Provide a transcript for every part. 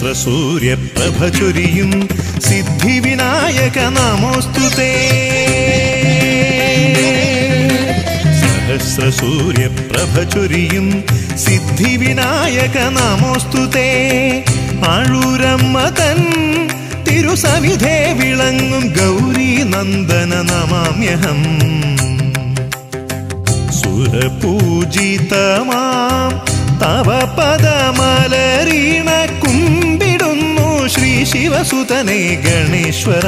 സഹസ്രസൂര്യപ്രഭ ചൊരിയും സിദ്ധിവിനായക നമോസ്തുതേ. സഹസ്രസൂര്യപ്രഭ ചൊരിയും സിദ്ധിവിനായക നമോസ്തുതേ. ആഴൂരമ്മ തൻ തിരുസവിധേ വിളങ്ങും ഗൗരീ നന്ദന നമാമ്യഹം. സുരപൂജിതമാം തവ പദമലരീണ കുമ്പിടുന്നു ശ്രീ ശിവസുതനേ ഗണേശ്വര.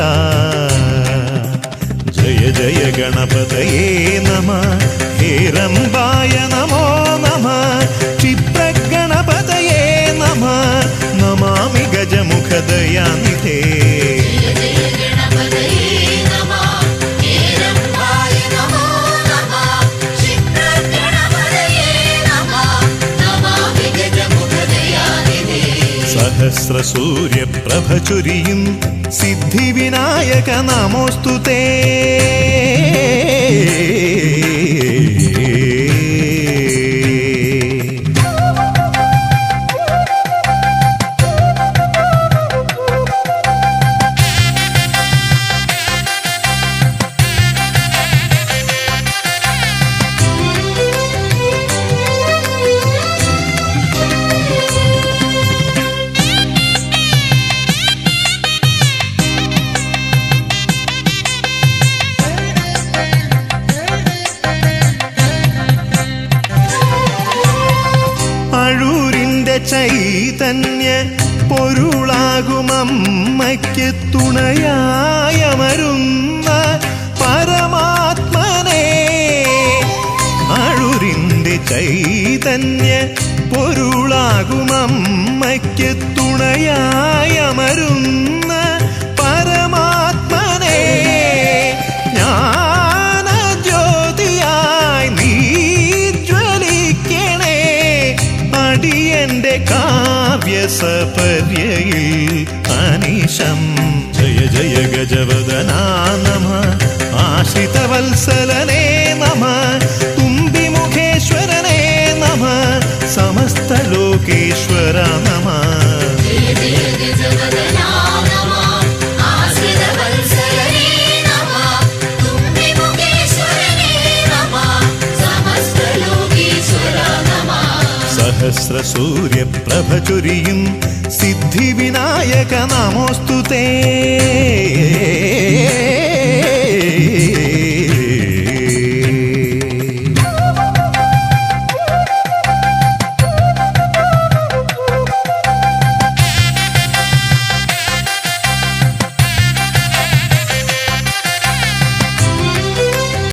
ജയ ജയ ഗണപതയേ നമഃ. ഹേരംബായ നമോ നമഃ. ക്ഷിപ്രഗണപതയേ നമഃ. നമാമി ഗജമുഖദയാനിധേ. സഹസ്രസൂര്യപ്രഭ ചൊരിയും സിദ്ധിവിനായക നമോസ്തുതേ. അഴൂരിന്റെ ചൈതന്യ പൊരുളാകുമമ്മയ്ക്ക് തുണയായമരുന്ന പരമാത്മനേ. അഴൂരിന്റെ ചൈതന്യ പൊരുളാകുമമ്മയ്ക്ക് തുണയായമരുന്ന പരമാത്മനേ. ജ്ഞാനജ്യോതിയായി നീ ജ്വലിക്കണേ. അടിയന്റെ കാവ്യസപര്യയിൽ അനിശം. ജയ ജയ ഗജവദനാ നമഃ. ആശ്രിതവത്സലനേ നമഃ. തുമ്പിമുഖേശ്വരനേ നമഃ. സമസ്തലോകേശ്വര നമഃ. സഹസ്രസൂര്യപ്രഭ ചൊരിയും സിദ്ധിവിനായക നമോസ്തുതേ.